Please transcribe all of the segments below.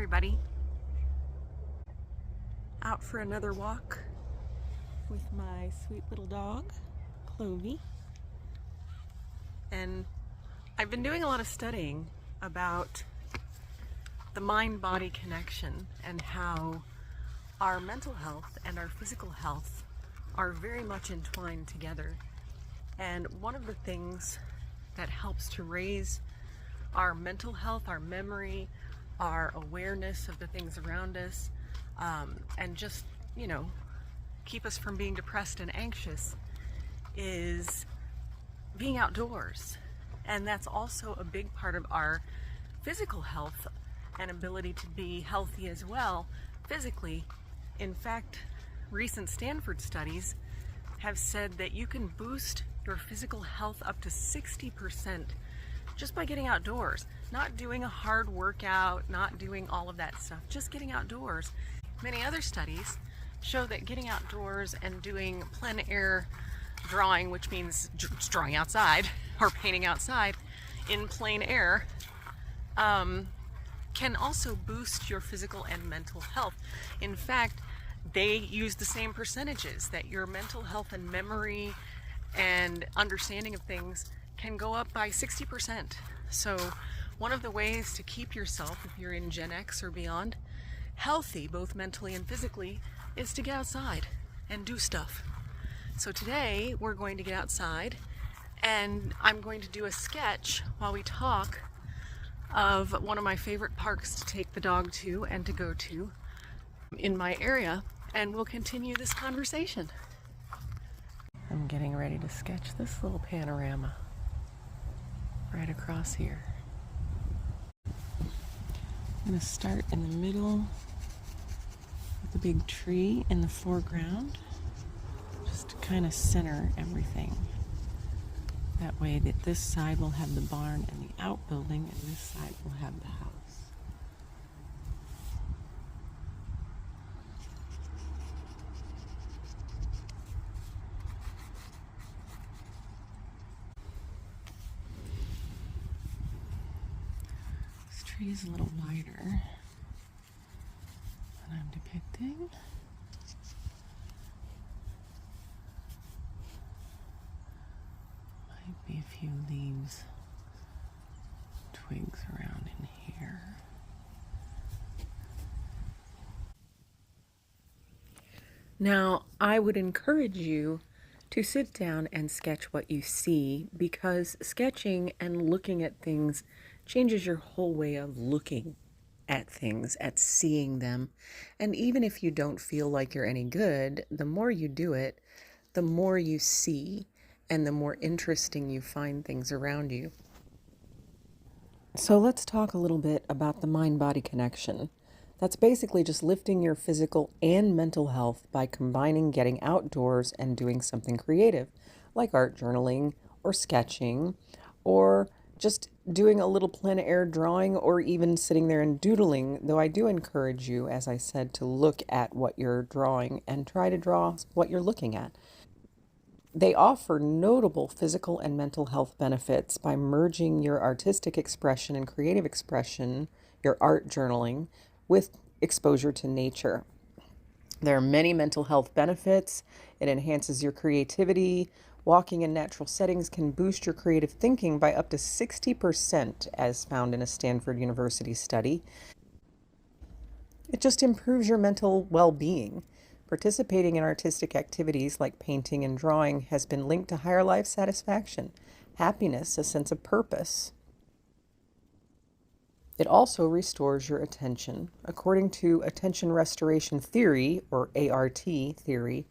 everybody. Out for another walk with my sweet little dog, Clovey. And I've been doing a lot of studying about the mind-body connection and how our mental health and our physical health are very much entwined together. And one of the things that helps to raise our mental health, our memory, our awareness of the things around us, and just, keep us from being depressed and anxious is being outdoors. And that's also a big part of our physical health and ability to be healthy as well physically. In fact, recent Stanford studies have said that you can boost your physical health up to 60% just by getting outdoors, not doing a hard workout, not doing all of that stuff, just getting outdoors. Many other studies show that getting outdoors and doing plein air drawing, which means drawing outside or painting outside in plein air, can also boost your physical and mental health. In fact, they use the same percentages, that your mental health and memory and understanding of things can go up by 60%. So one of the ways to keep yourself, if you're in Gen X or beyond, healthy, both mentally and physically, is to get outside and do stuff. So today we're going to get outside and I'm going to do a sketch while we talk of one of my favorite parks to take the dog to and to go to in my area, and we'll continue this conversation. I'm getting ready to sketch this little panorama right across here. I'm going to start in the middle with the big tree in the foreground, just to kind of center everything. That way that this side will have the barn and the outbuilding, and this side will have the house. This tree is a little wider than I'm depicting. Might be a few leaves, twigs around in here. Now, I would encourage you to sit down and sketch what you see, because sketching and looking at things changes your whole way of looking at things, at seeing them. And even if you don't feel like you're any good, the more you do it, the more you see and the more interesting you find things around you. So let's talk a little bit about the mind-body connection. That's basically just lifting your physical and mental health by combining getting outdoors and doing something creative, like art journaling or sketching, or just doing a little plein air drawing, or even sitting there and doodling, though I do encourage you, as I said, to look at what you're drawing and try to draw what you're looking at. They offer notable physical and mental health benefits by merging your artistic expression and creative expression, your art journaling, with exposure to nature. There are many mental health benefits. It enhances your creativity. Walking in natural settings can boost your creative thinking by up to 60%, as found in a Stanford University study. It just improves your mental well-being. Participating in artistic activities like painting and drawing has been linked to higher life satisfaction, happiness, a sense of purpose. It also restores your attention. According to attention restoration theory, or ART theory,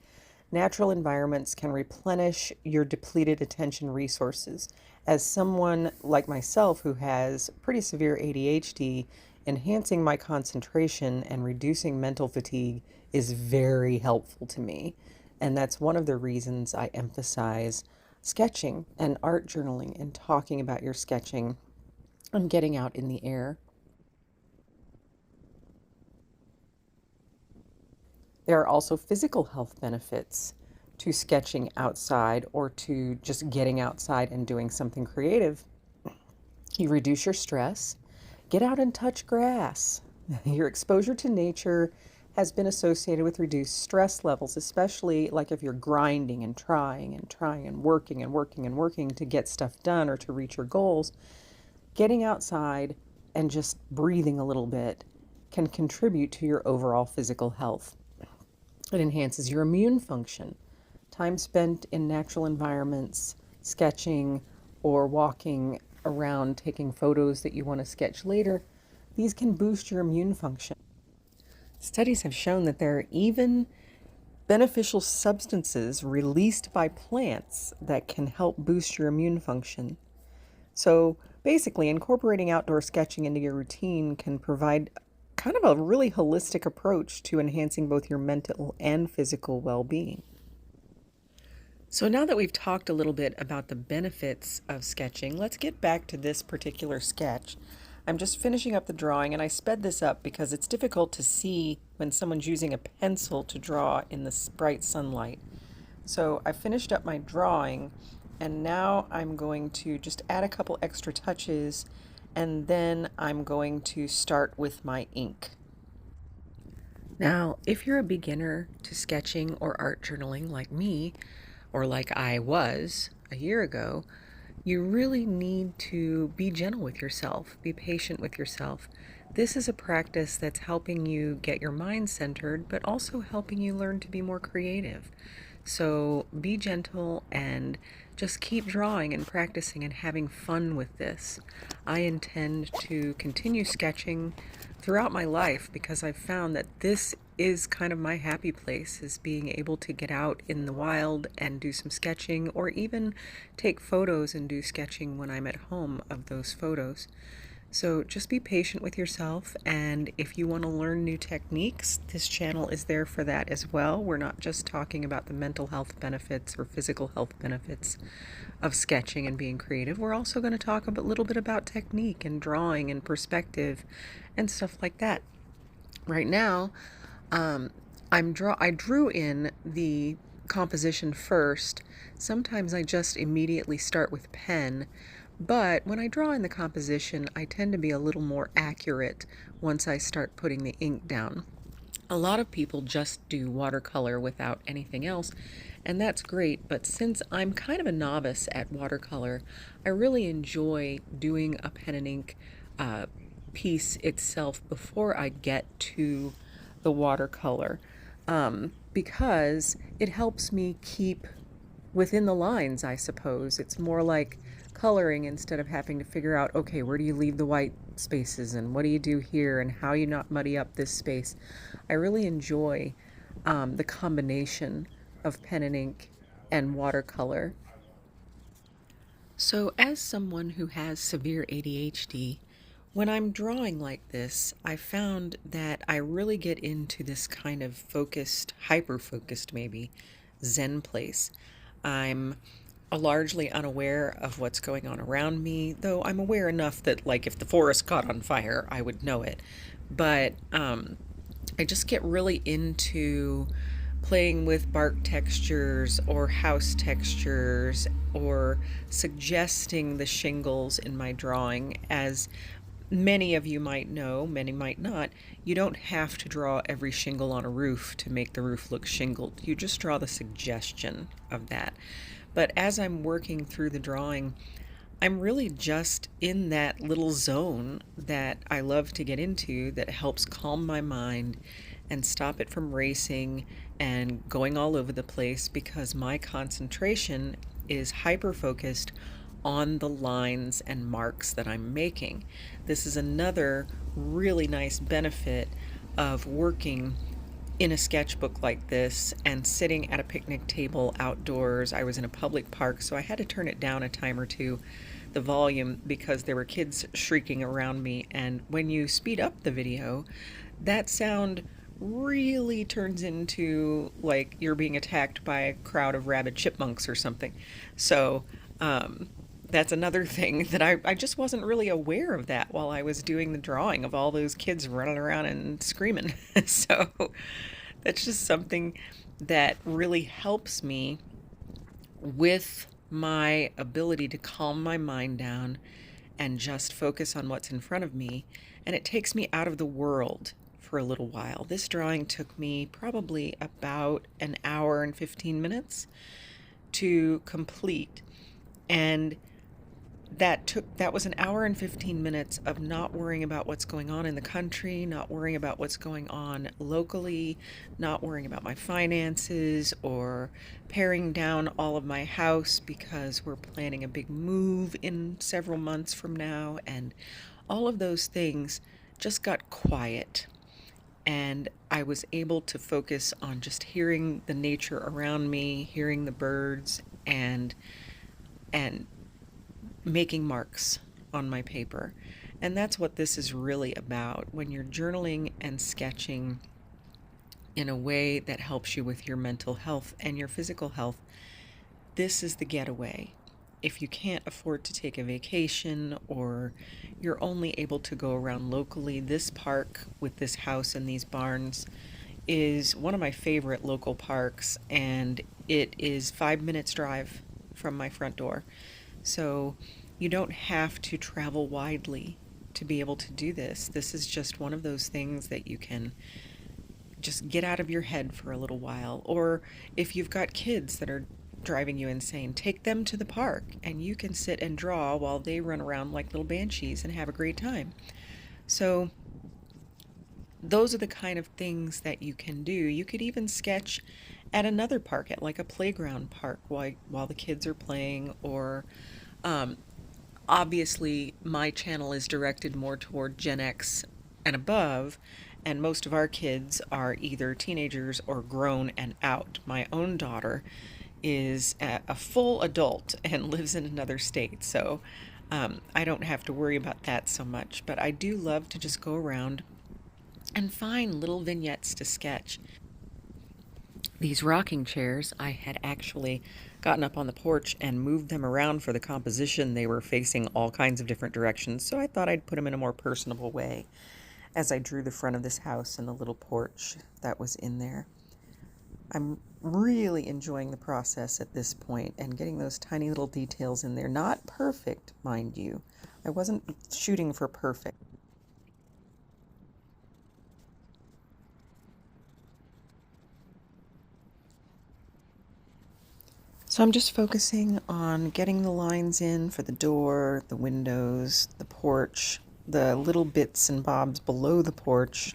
natural environments can replenish your depleted attention resources. As someone like myself who has pretty severe ADHD, enhancing my concentration and reducing mental fatigue is very helpful to me. And that's one of the reasons I emphasize sketching and art journaling and talking about your sketching and getting out in the air. There are also physical health benefits to sketching outside or to just getting outside and doing something creative. You reduce your stress. Get out and touch grass. Your exposure to nature has been associated with reduced stress levels, especially like if you're grinding and trying and trying and working and working and working to get stuff done or to reach your goals. Getting outside and just breathing a little bit can contribute to your overall physical health. It enhances your immune function. Time spent in natural environments, sketching or walking around, taking photos that you want to sketch later, these can boost your immune function. Studies have shown that there are even beneficial substances released by plants that can help boost your immune function. So basically, incorporating outdoor sketching into your routine can provide kind of a really holistic approach to enhancing both your mental and physical well-being. So now that we've talked a little bit about the benefits of sketching, let's get back to this particular sketch. I'm just finishing up the drawing, and I sped this up because it's difficult to see when someone's using a pencil to draw in the bright sunlight. So I finished up my drawing, and now I'm going to just add a couple extra touches, and then I'm going to start with my ink. Now, if you're a beginner to sketching or art journaling like me, or like I was a year ago, you really need to be gentle with yourself, be patient with yourself. This is a practice that's helping you get your mind centered, but also helping you learn to be more creative. So be gentle and just keep drawing and practicing and having fun with this. I intend to continue sketching throughout my life because I've found that this is kind of my happy place, is being able to get out in the wild and do some sketching, or even take photos and do sketching when I'm at home of those photos. So just be patient with yourself, and if you want to learn new techniques, this channel is there for that as well. We're not just talking about the mental health benefits or physical health benefits of sketching and being creative. We're also going to talk a little bit about technique and drawing and perspective and stuff like that. Right now, I drew in the composition first. Sometimes I just immediately start with pen, but when I draw in the composition, I tend to be a little more accurate once I start putting the ink down. A lot of people just do watercolor without anything else, and that's great, but since I'm kind of a novice at watercolor, I really enjoy doing a pen and ink piece itself before I get to the watercolor, because it helps me keep within the lines, I suppose. It's more like coloring instead of having to figure out, okay, where do you leave the white spaces and what do you do here and how you not muddy up this space. I really enjoy the combination of pen and ink and watercolor. So as someone who has severe ADHD, when I'm drawing like this, I found that I really get into this kind of focused, hyper-focused maybe, Zen place. I'm largely unaware of what's going on around me, though I'm aware enough that, like, if the forest caught on fire, I would know it. But I just get really into playing with bark textures or house textures or suggesting the shingles in my drawing. As many of you might know, many might not, you don't have to draw every shingle on a roof to make the roof look shingled. You just draw the suggestion of that. But as I'm working through the drawing, I'm really just in that little zone that I love to get into that helps calm my mind and stop it from racing and going all over the place, because my concentration is hyper-focused on the lines and marks that I'm making. This is another really nice benefit of working in a sketchbook like this and sitting at a picnic table outdoors. I was in a public park, so I had to turn it down a time or two, the volume, because there were kids shrieking around me, and when you speed up the video, that sound really turns into like you're being attacked by a crowd of rabid chipmunks or something. So that's another thing that I just wasn't really aware of that while I was doing the drawing of all those kids running around and screaming. So that's just something that really helps me with my ability to calm my mind down and just focus on what's in front of me, and it takes me out of the world for a little while. This drawing took me probably about an hour and 15 minutes to complete, and that was an hour and 15 minutes of not worrying about what's going on in the country, not worrying about what's going on locally, not worrying about my finances or paring down all of my house because we're planning a big move in several months from now, and all of those things just got quiet. And I was able to focus on just hearing the nature around me, hearing the birds, and making marks on my paper. And that's what this is really about. When you're journaling and sketching in a way that helps you with your mental health and your physical health, this is the getaway. If you can't afford to take a vacation, or you're only able to go around locally, this park with this house and these barns is one of my favorite local parks, and it is 5 minutes drive from my front door. So you don't have to travel widely to be able to do this. This is just one of those things that you can just get out of your head for a little while. Or if you've got kids that are driving you insane, take them to the park and you can sit and draw while they run around like little banshees and have a great time. So those are the kind of things that you can do. You could even sketch at another park, at like a playground park, while the kids are playing. Or obviously my channel is directed more toward Gen X and above, and most of our kids are either teenagers or grown and out. My own daughter is a full adult and lives in another state, so I don't have to worry about that so much. But I do love to just go around and find little vignettes to sketch. These rocking chairs, I had actually gotten up on the porch and moved them around for the composition. They were facing all kinds of different directions, so I thought I'd put them in a more personable way as I drew the front of this house and the little porch that was in there. I'm really enjoying the process at this point and getting those tiny little details in there. Not perfect, mind you. I wasn't shooting for perfect. So I'm just focusing on getting the lines in for the door, the windows, the porch, the little bits and bobs below the porch,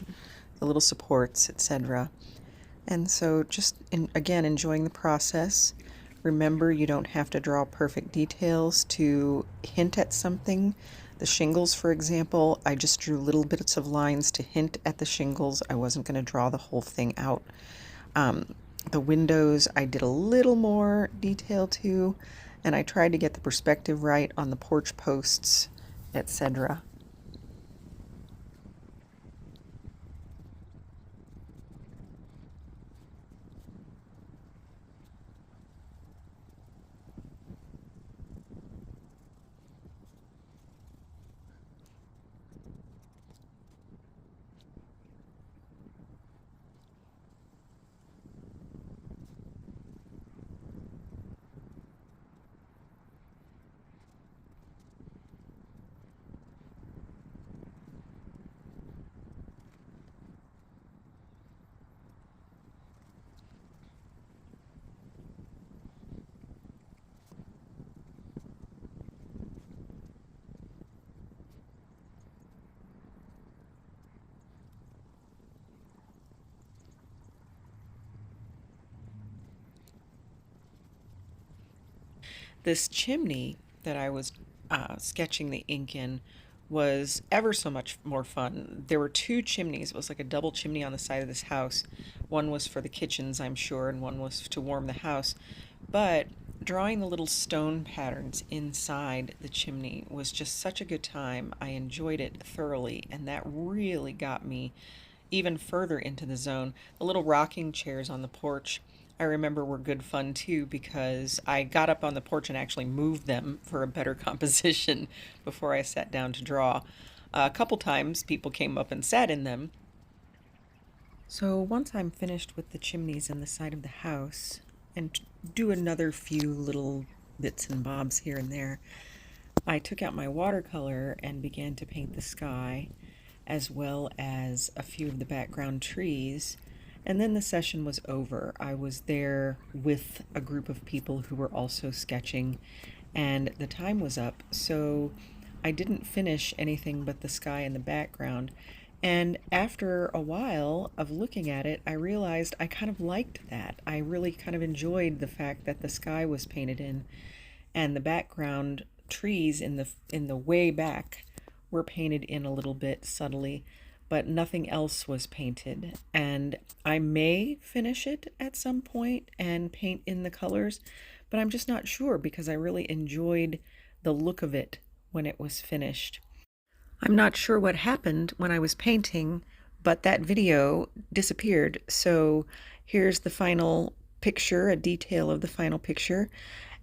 the little supports, etc. And so just, again, enjoying the process. Remember, you don't have to draw perfect details to hint at something. The shingles, for example, I just drew little bits of lines to hint at the shingles. I wasn't going to draw the whole thing out. The windows, I did a little more detail to, and I tried to get the perspective right on the porch posts, etc. This chimney that I was sketching the ink in was ever so much more fun. There were two chimneys. It was like a double chimney on the side of this house. One was for the kitchens, I'm sure, and one was to warm the house. But drawing the little stone patterns inside the chimney was just such a good time. I enjoyed it thoroughly, and that really got me even further into the zone. The little rocking chairs on the porch, I remember, were good fun too, because I got up on the porch and actually moved them for a better composition before I sat down to draw. A couple times people came up and sat in them. So once I'm finished with the chimneys and the side of the house, and do another few little bits and bobs here and there, I took out my watercolor and began to paint the sky, as well as a few of the background trees. And then the session was over. I was there with a group of people who were also sketching, and the time was up, so I didn't finish anything but the sky in the background. And after a while of looking at it, I realized I kind of liked that. I really kind of enjoyed the fact that the sky was painted in and the background trees in the way back were painted in a little bit subtly, but nothing else was painted. And I may finish it at some point and paint in the colors, but I'm just not sure because I really enjoyed the look of it when it was finished. I'm not sure what happened when I was painting, but that video disappeared. So here's the final picture, a detail of the final picture.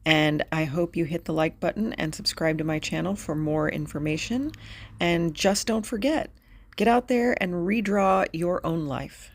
And I hope you hit the like button and subscribe to my channel for more information. And just don't forget, get out there and redraw your own life.